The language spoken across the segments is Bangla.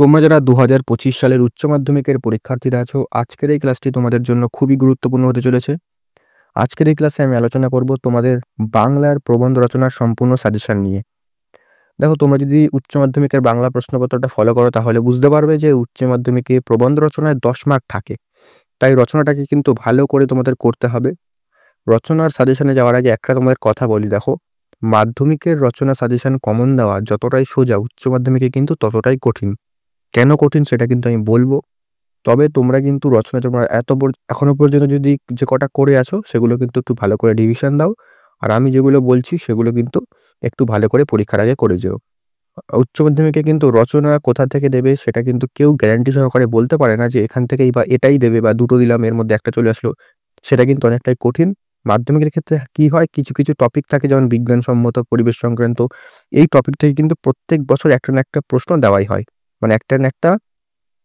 তোমরা যারা ২০২৫ সালের উচ্চ মাধ্যমিকের পরীক্ষার্থীরা আছো, আজকের এই ক্লাসটি তোমাদের জন্য খুবই গুরুত্বপূর্ণ হতে চলেছে। আজকের এই ক্লাসে আমি আলোচনা করব তোমাদের বাংলার প্রবন্ধ রচনার সম্পূর্ণ সাজেশন নিয়ে। দেখো, তোমরা যদি উচ্চ মাধ্যমিকের বাংলা প্রশ্নপত্রটা ফলো করো তাহলে বুঝতে পারবে যে উচ্চ মাধ্যমিকে প্রবন্ধ রচনায় 10 মার্ক থাকে। তাই রচনাটাকে কিন্তু ভালো করে তোমাদের করতে হবে। রচনার সাজেশনে যাওয়ার আগে একটা তোমাদের কথা বলি, দেখো, মাধ্যমিকের রচনা সাজেশন কমন দেওয়া যতটাই সোজা, উচ্চ মাধ্যমিকে কিন্তু ততটাই কঠিন। কেন কঠিন সেটা কিন্তু আমি বলবো। তবে তোমরা কিন্তু রচনা তোমরা এখনো পর্যন্ত যদি যে কটা করে আছো সেগুলো কিন্তু একটু ভালো করে রিভিশন দাও। আর আমি যেগুলো বলছি সেগুলো কিন্তু একটু ভালো করে পরীক্ষার আগে করে যেও। উচ্চ মাধ্যমিকে কিন্তু রচনা কোথা থেকে দেবে সেটা কিন্তু কেউ গ্যারান্টি সহকারে বলতে পারে না যে এখান থেকেই বা এটাই দেবে বা দুটো দিলাম এর মধ্যে একটা চলে আসলো। সেটা কিন্তু অনেকটাই কঠিন। মাধ্যমিকের ক্ষেত্রে কি হয়, কিছু কিছু টপিক থাকে যেমন বিজ্ঞানসম্মত, পরিবেশ সংক্রান্ত। এই টপিক থেকে কিন্তু প্রত্যেক বছর একটা না একটা প্রশ্ন দেওয়াই হয়, মানে একটা না একটা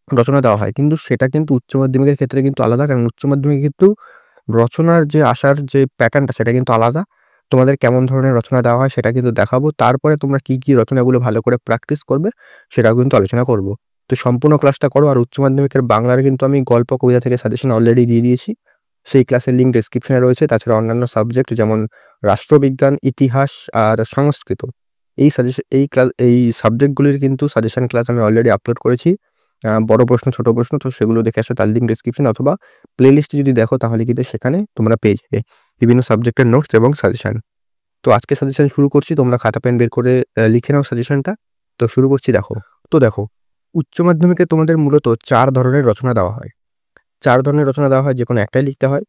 রচনা দেওয়া হয়। কিন্তু সেটা কিন্তু উচ্চ মাধ্যমিকের ক্ষেত্রে কিন্তু আলাদা। কারণ উচ্চ মাধ্যমিকে কিন্তু রচনার যে আসার যে প্যাটার্নটা সেটা কিন্তু আলাদা। তোমাদের কেমন ধরনের রচনা দেওয়া হয় সেটা কিন্তু দেখাবো। তারপরে তোমরা কি, কি রচনাগুলো ভালো করে প্র্যাকটিস করবে সেটাও কিন্তু আলোচনা করব। তো সম্পূর্ণ ক্লাসটা করো। আর উচ্চ মাধ্যমিকের বাংলার কিন্তু আমি গল্প, কবিতা থেকে সাজেশন অলরেডি দিয়ে দিয়েছি। সেই ক্লাসের লিঙ্ক ডেসক্রিপশনে রয়েছে। তাছাড়া অন্যান্য সাবজেক্ট যেমন রাষ্ট্রবিজ্ঞান, ইতিহাস আর সংস্কৃত, এই সাবজেক্টগুলির কিন্তু সাজেশন ক্লাস আমি অলরেডি আপলোড করেছি। বড় প্রশ্ন, ছোট প্রশ্ন, তো সেগুলো দেখে আসো। তার লিঙ্ক ডেসক্রিপশন অথবা প্লেলিস্টে যদি দেখো তাহলে কিন্তু সেখানে তোমরা পেয়ে যাবে বিভিন্ন সাবজেক্টের নোটস এবং সাজেশন। তো আজকে সাজেশন শুরু করছি। তোমরা খাতা পেন বের করে লিখে নাও সাজেশনটা। তো শুরু করছি। দেখো, উচ্চ মাধ্যমিকে তোমাদের মূলত 4 ধরনের রচনা দেওয়া হয়। 4 ধরনের রচনা দেওয়া হয়, যেকোনো একটাই লিখতে হয়।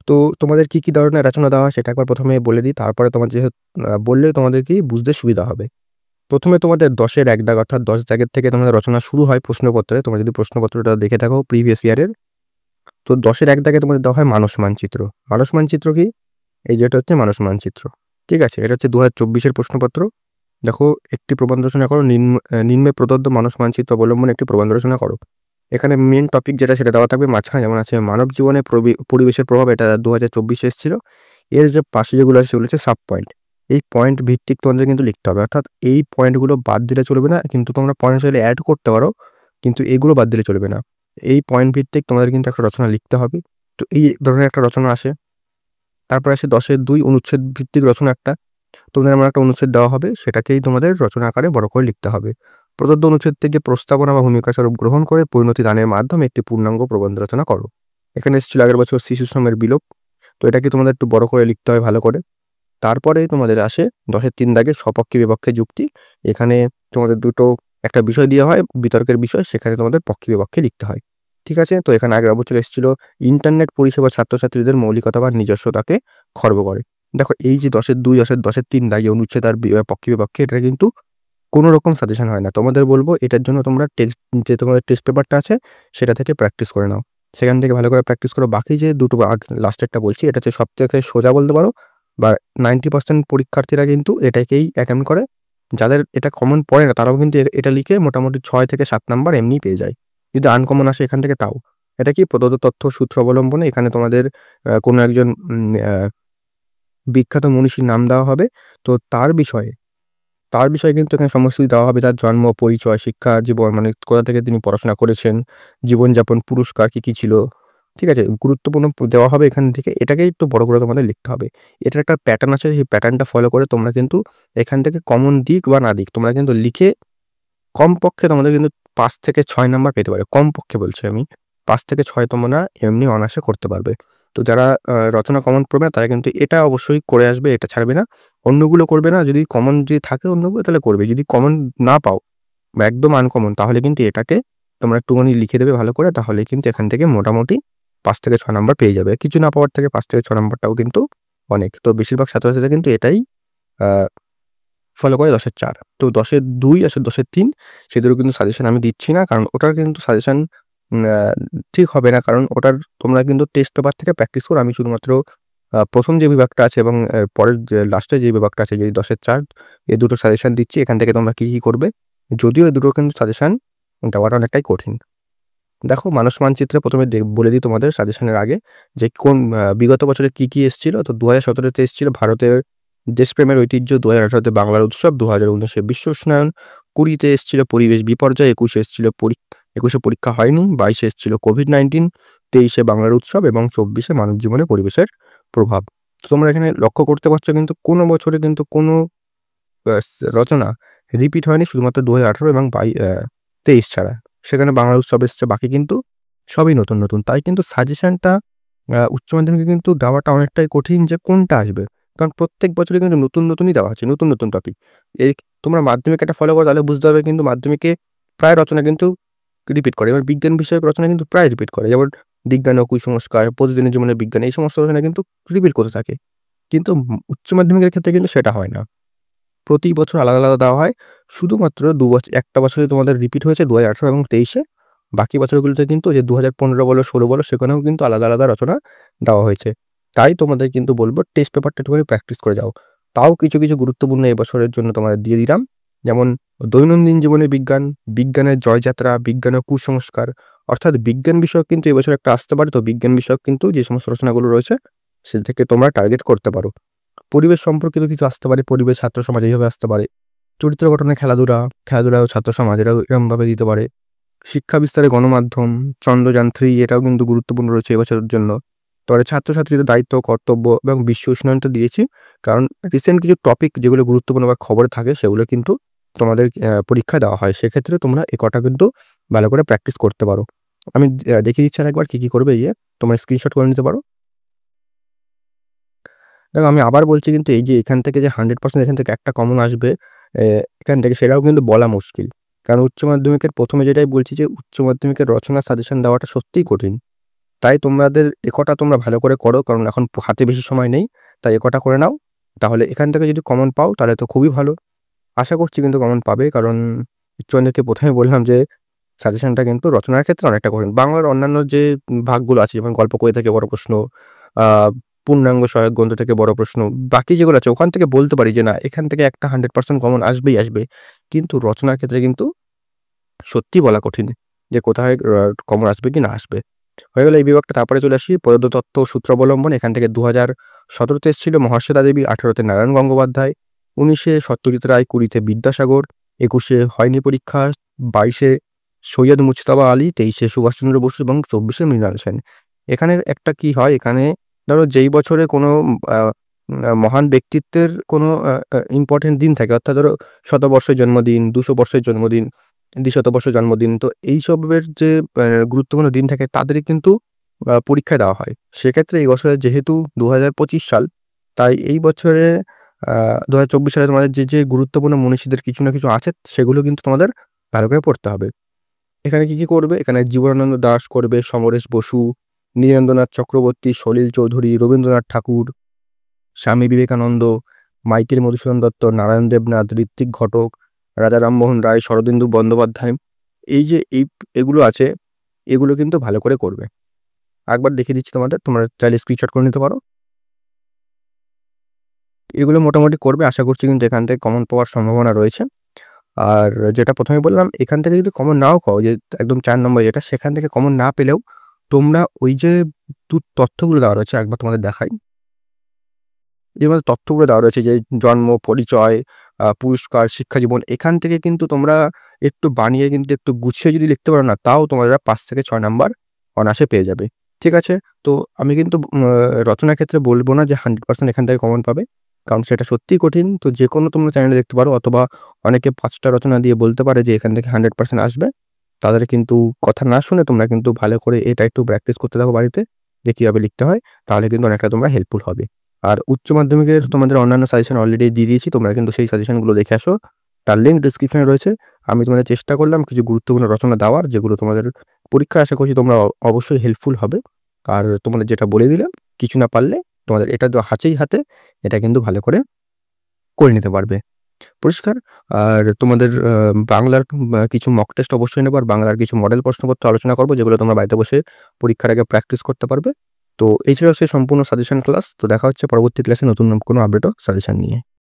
তো তোমাদের কি, কি ধরনের রচনা দেওয়া হয় সেটা একবার প্রথমে বলে দিই। তারপরে তোমার বললে তোমাদের কি বুঝতে সুবিধা হবে। প্রথমে তোমাদের 10-এর 1 দাগ অর্থাৎ 10 দাগের থেকে তোমাদের রচনা শুরু হয় প্রশ্নপত্রে। তোমরা যদি প্রশ্নপত্রটা দেখে থাকো প্রিভিয়াস ইয়ারের, তো 10-এর 1 দাগে তোমাদের দেওয়া হয় মানস মানচিত্র। মানস মানচিত্র কি? এই যে এটা হচ্ছে মানস মানচিত্র। ঠিক আছে? এটা হচ্ছে 2024-এর প্রশ্নপত্র। দেখো, একটি প্রবন্ধ রচনা করো। নিম্নে প্রদত্ত মানস মানচিত্র অবলম্বনে একটি প্রবন্ধ রচনা করো। এখানে মেন টপিক যেটা সেটা দেওয়া থাকবে। মাঝখানে যেমন আছে মানব জীবনে পরিবেশের প্রভাব, এটা 2024 এসেছিল। এর যে পাশে যেগুলো আছে সেগুলো হচ্ছে সাব পয়েন্ট। এই পয়েন্ট ভিত্তিক তোমাদের কিন্তু লিখতে হবে। অর্থাৎ এই পয়েন্টগুলো বাদ দিলে চলবে না, কিন্তু তোমরা পয়েন্ট চাইলে অ্যাড করতে পারো, কিন্তু এগুলো বাদ দিলে চলবে না। এই পয়েন্ট ভিত্তিক তোমাদের কিন্তু একটা রচনা লিখতে হবে। তো এই ধরনের একটা রচনা আসে। তারপর আসে 10-এর 2 অনুচ্ছেদ ভিত্তিক রচনা একটা। তোমাদের এমন একটা অনুচ্ছেদ দেওয়া হবে, সেটাকেই তোমাদের রচনা আকারে বড় করে লিখতে হবে। প্রদত্ত অনুচ্ছেদ থেকে প্রস্তাবনা বা ভূমিকা স্বরূপ গ্রহণ করে পরিণতি দানের মাধ্যমে একটি পূর্ণাঙ্গ প্রবন্ধ রচনা করো। এখানে এসেছিল আগের বছর শিশু শ্রমের বিলোপ। তো এটাকে তোমাদের একটু বড় করে লিখতে হয় ভালো করে। তারপরে তোমাদের আসে 10-এর 3 দাগে সপক্ষে বিপক্ষে যুক্তি। এখানে তোমাদের দুটো একটা বিষয় দেওয়া হয়, বিতর্কের বিষয়, সেখানে তোমাদের পক্ষে বিপক্ষে লিখতে হয়। ঠিক আছে? তো এখানে আগের বছর এসেছিল ইন্টারনেট পরিষেবা ছাত্রছাত্রীদের মৌলিকতা বা নিজস্বতাকে খর্ব করে। দেখো, এই যে 10-এর 2, 10-এর 3 দাগে অনুচ্ছেদ আর পক্ষে বিপক্ষে, এটা কিন্তু কোনো রকম সাজেশন হয় না। তোমাদের বলবো এটার জন্য তোমরা তোমাদের টেস্ট পেপারটা আছে সেটা থেকে প্র্যাকটিস করে নাও। সেখান থেকে ভালো করে প্র্যাকটিস করো। বাকি যে দুটো লাস্টেরটা বলছি, এটা হচ্ছে সবথেকে সোজা বলতে পারো, বা 90% পরীক্ষার্থীরা কিন্তু এটাকেই অ্যাটেম্প্ট করে। যাদের এটা কমন পড়ে না তারাও কিন্তু এটা লিখে মোটামুটি 6 থেকে 7 নাম্বার এমনিই পেয়ে যায়। যদি আনকমন আসে এখান থেকে তাও। এটা কি প্রদত্ত তথ্য সূত্র অবলম্বনে এখানে তোমাদের কোনো একজন বিখ্যাত মনীষীর নাম দেওয়া হবে। তো তার বিষয়ে কিন্তু এখানে সমস্ত কিছু দেওয়া হবে। তার জন্ম, পরিচয়, শিক্ষা জীবন, মানে কোথা থেকে তিনি পড়াশোনা করেছেন, জীবনযাপন, পুরস্কার কি, কি ছিল। ঠিক আছে? গুরুত্বপূর্ণ দেওয়া হবে এখান থেকে। এটাকেই একটু বড় করে তোমাদের লিখতে হবে। এটার একটা প্যাটার্ন আছে, সেই প্যাটার্নটা ফলো করে তোমরা কিন্তু এখান থেকে কমন দিক বা না দিক তোমরা কিন্তু লিখে কমপক্ষে তোমাদের কিন্তু 5 থেকে 6 নাম্বার পেতে পারে। কমপক্ষে বলছি আমি। 5 থেকে 6 তোমরা এমনি অনায়াসে করতে পারবে। তো যারা রচনা কমন পড়বে না তারা কিন্তু এটা অবশ্যই করে আসবে, এটা ছাড়বে না। অন্যগুলো করবে না। যদি কমন যদি থাকে অন্যগুলো তাহলে করবে। যদি কমন না পাও বা একদম আনকমন, তাহলে কিন্তু এটাকে তোমরা একটুখানি লিখে দেবে ভালো করে। তাহলে কিন্তু এখান থেকে মোটামুটি 5 থেকে 6 নাম্বার পেয়ে যাবে। কিছু না পাওয়ার থেকে 5 থেকে 6 নাম্বারটাও কিন্তু অনেক। তো বেশিরভাগ ছাত্রছাত্রীরা কিন্তু এটাই আ ফলো করে 10-এর 4। তো 10-এর 2 আর 10-এর 3 সেদেরও কিন্তু সাজেশন আমি দিচ্ছি না। কারণ ওটার কিন্তু সাজেশন ঠিক হবে না। কারণ ওটার তোমরা কিন্তু টেস্ট পেপার থেকে প্র্যাকটিস করো। আমি শুধুমাত্র ১ম যে বিভাগটা আছে এবং পরের যে লাস্টের যে বিভাগটা আছে, যে 10-এর 4, এই দুটো সাজেশন দিচ্ছি। এখান থেকে তোমরা কি, কি করবে। যদিও এই দুটো কিন্তু সাজেশন দেওয়াটা অনেকটাই কঠিন। দেখো, মানস মানচিত্রে প্রথমে বলে দিই তোমাদের সাজেশনের আগে যে কোন বিগত বছরে কি, কি এসেছিল। তো 2017 তে এসেছিল ভারতের দেশপ্রেমের ঐতিহ্য, 2018 তে বাংলার উৎসব, 2019-এ বিশ্ব উষ্ণায়ন, 20-তে এসেছিল পরিবেশ বিপর্যয়, 21-এ এসেছিল 21-এ পরীক্ষা হয়নি, 22-এ এসেছিল কোভিড-19, 23-এ বাংলার উৎসব এবং 24-এ মানব জীবনে পরিবেশের প্রভাব। তো তোমরা এখানে লক্ষ্য করতে পারছো কিন্তু কোনো বছরে কিন্তু কোনো রচনা রিপিট হয়নি শুধুমাত্র 2018 এবং 23 ছাড়া। সেখানে বাংলা উৎসব এসছে, বাকি কিন্তু সবই নতুন, নতুন। তাই কিন্তু সাজেশনটা উচ্চ মাধ্যমিকে কিন্তু দেওয়াটা অনেকটাই কঠিন যে কোনটা আসবে। কারণ প্রত্যেক বছরে কিন্তু নতুন, নতুনই দেওয়া হচ্ছে, নতুন, নতুন টপিক। এই তোমরা মাধ্যমিক একটা ফলো করো তাহলে বুঝতে পারবে কিন্তু মাধ্যমিকে প্রায় রচনা কিন্তু রিপিট করে। এবার বিজ্ঞান বিষয়ক রচনা কিন্তু প্রায় রিপিট করে। যেমন বিজ্ঞান ও কুসংস্কার, প্রতিদিনের জীবনের বিজ্ঞান, এই সমস্ত রচনা কিন্তু রিপিট করতে থাকে। কিন্তু উচ্চ মাধ্যমিকের ক্ষেত্রে কিন্তু সেটা হয় না। প্রতি বছর আলাদা, আলাদা দেওয়া হয়। শুধুমাত্র একটা বছরে তোমাদের রিপিট হয়েছে 2018 এবং 23-এ। বাকি বছরগুলোতে কিন্তু যে 2015 বলো, 16 বলো, সেখানেও কিন্তু আলাদা, আলাদা রচনা দেওয়া হয়েছে। তাই তোমাদের কিন্তু বলবো টেস্ট পেপারটা একটুখানি প্র্যাকটিস করে যাও। তাও কিছু, কিছু গুরুত্বপূর্ণ এই বছরের জন্য তোমাদের দিয়ে দিলাম। যেমন দৈনন্দিন জীবনে বিজ্ঞান, বিজ্ঞানের জয়যাত্রা, বিজ্ঞান ও কুসংস্কার। অর্থাৎ বিজ্ঞান বিষয়ক কিন্তু এবছর একটা আসতে পারে। তো বিজ্ঞান বিষয়ক কিন্তু যে সমস্ত রচনাগুলো রয়েছে সে থেকে তোমরা টার্গেট করতে পারো। পরিবেশ সম্পর্কিত কিছু আসতে পারে, পরিবেশ, ছাত্র সমাজ এইভাবে আসতে পারে। চরিত্র গঠনে খেলাধুলা, খেলাধুলা ও ছাত্র সমাজ এরকমভাবে দিতে পারে। শিক্ষা বিস্তারে গণমাধ্যম, চন্দ্রযান 3 এটাও কিন্তু গুরুত্বপূর্ণ রয়েছে এবছরের জন্য। তারপরে ছাত্রছাত্রীদের দায়িত্ব, কর্তব্য এবং বিশ্ব উষ্ণায়ন তো দিয়েছি। কারণ রিসেন্ট কিছু টপিক যেগুলো গুরুত্বপূর্ণ বা খবরে থাকে সেগুলো কিন্তু তোমাদের পরীক্ষায় দেওয়া হয়। সেক্ষেত্রে তোমরা এ কটা কিন্তু ভালো করে প্র্যাকটিস করতে পারো। আমি দেখিয়ে দিচ্ছি আরেকবার কী, কী করবে তোমরা স্ক্রিনশট করে নিতে পারো। দেখো আমি আবার বলছি কিন্তু এই যে এখান থেকে যে 100% এখান থেকে একটা কমন আসবে এখান থেকে সেটাও কিন্তু বলা মুশকিল। কারণ উচ্চ মাধ্যমিকের ১ম যেটাই বলছি যে উচ্চ মাধ্যমিকের রচনা সাজেশন দেওয়াটা সত্যিই কঠিন। তাই তোমাদের এ কটা তোমরা ভালো করে করো, কারণ এখন হাতে বেশি সময় নেই। তাই এ কটা করে নাও। তাহলে এখান থেকে যদি কমন পাও তাহলে তো খুবই ভালো। আশা করছি কিন্তু কমন পাবে, কারণ উচ্চ মাধ্যমিকে ১ম বললাম যে সাজেশনটা কিন্তু রচনার ক্ষেত্রে অনেকটা কঠিন। বাংলার অন্যান্য যে ভাগগুলো আছে যেমন গল্প, কবিতা থেকে বড় প্রশ্ন, আ পূর্ণাঙ্গ সহায়ক গ্রন্থ থেকে বড় প্রশ্ন, বাকি যেগুলো আছে ওখান থেকে বলতে পারি যে না এখান থেকে একটা 100% কমন আসবেই আসবে। কিন্তু রচনার ক্ষেত্রে কিন্তু সত্যিই বলা কঠিন যে কোথায় কমন আসবে কি না আসবে। হয়ে গেল এই বিভাগটা। তারপরে চলে আসি প্রদত্ত তত্ত্ব ও সূত্র অবলম্বন। এখান থেকে 2017 তে এসেছিল মহাশ্বেতা দেবী, 18 তে নারায়ণ গঙ্গোপাধ্যায়, 19-এ সত্যজিৎ রায়, 20-তে বিদ্যাসাগর, 21-এ হয়নি পরীক্ষা, 22-এ সৈয়দ মুজতবা আলী, 23-এ সুভাষচন্দ্র বসু এবং 24-এ মৃণাল সেন। এখানে একটা কি হয়, এখানে ধরো যেই বছরে কোনো আ মহান ব্যক্তিত্বের কোনো ইম্পোর্টেন্ট দিন থাকে, অর্থাৎ ধরো শতবর্ষের জন্মদিন, 200 বর্ষের জন্মদিন, দ্বিশতবর্ষ জন্মদিন। তো এইসবের যে গুরুত্বপূর্ণ দিন থাকে তাদের কিন্তু পরীক্ষায় দেওয়া হয়। সেক্ষেত্রে এই বছরে যেহেতু 2025 সাল, তাই এই বছরে আ 2024 সালে তোমাদের যে গুরুত্বপূর্ণ মনীষীদের কিছু না কিছু আছে সেগুলো কিন্তু তোমাদের ভালো করে পড়তে হবে। এখানে কি, কি করবে? এখানে জীবনানন্দ দাশ করবে, সমরেশ বসু, নীরেন্দ্রনাথ চক্রবর্তী, সলিল চৌধুরী, রবীন্দ্রনাথ ঠাকুর, স্বামী বিবেকানন্দ, মাইকেল মধুসূদন দত্ত, নারায়ণ দেবনাথ, ঋত্বিক ঘটক, রাজা রামমোহন রায়, শরদিন্দু বন্দ্যোপাধ্যায়। এই যে এগুলো আছে, এগুলো কিন্তু ভালো করে করবে। একবার দেখিয়ে দিচ্ছি তোমাদের, তোমরা চাইলে স্ক্রিনশট করে নিতে পারো। এগুলো মোটামুটি করবে। আশা করছি কিন্তু এখান থেকে কমন পাওয়ার সম্ভাবনা রয়েছে। আর যেটা ১ম এ বললাম, এখান থেকে যদি কমন নাও পাও, যে একদম ৪ নম্বর যেটা, সেখান থেকে কমন না পেলেও তোমরা ওই যে তথ্যগুলো দেওয়া রয়েছে একবার তোমাদের দেখাই। যেভাবে তথ্যগুলো দেওয়া রয়েছে যে জন্ম, পরিচয়, পুরস্কার, শিক্ষা জীবন, এখান থেকে কিন্তু তোমরা একটু বানিয়ে কিন্তু একটু গুছিয়ে যদি লিখতে পারো না, তাও তোমরা ৫ থেকে ৬ নাম্বার অনায়াসে পেয়ে যাবে। ঠিক আছে? তো আমি কিন্তু রচনার ক্ষেত্রে বলব না যে 100% এখান থেকে কমন পাবে। কারণ সেটা সত্যিই কঠিন। তো যেকোনো তোমরা চ্যানেলে দেখতে পারো, অথবা অনেকে ৫ টা রচনা দিয়ে বলতে পারে যে এখান থেকে 100% আসবে। তাদের কিন্তু কথা না শুনে তোমরা কিন্তু ভালো করে এটা একটু প্র্যাকটিস করতে থাকো বাড়িতে, যে কিভাবে লিখতে হয়। তাহলে কিন্তু অনেকটা তোমরা হেল্পফুল হবে। আর উচ্চ মাধ্যমিকের তোমাদের অন্যান্য সাজেশন অলরেডি দিয়ে দিয়েছি। তোমরা কিন্তু সেই সাজেশনগুলো দেখে আসো। তার লিঙ্ক ডেসক্রিপশনে রয়েছে। আমি তোমাদের চেষ্টা করলাম কিছু গুরুত্বপূর্ণ রচনা দেওয়ার, যেগুলো তোমাদের পরীক্ষায় আশা করছি তোমরা অবশ্যই হেল্পফুল হবে। আর তোমাদের যেটা বলে দিলাম, কিছু না পারলে তোমাদের এটা তো হাতেই হাতে এটা কিন্তু ভালো করে নিতে পারবে। পরিষ্কার? আর তোমাদের বাংলার কিছু মক টেস্ট অবশ্যই নেব, আর বাংলার কিছু মডেল প্রশ্নপত্র আলোচনা করব, যেগুলো তোমরা বাড়িতে বসে পরীক্ষার আগে প্র্যাকটিস করতে পারবে। তো এই ছিল আজকে সম্পূর্ণ সাজেশন ক্লাস। তো দেখা হচ্ছে পরবর্তী ক্লাসে নতুন কোনো আপডেট ও সাজেশন নিয়ে।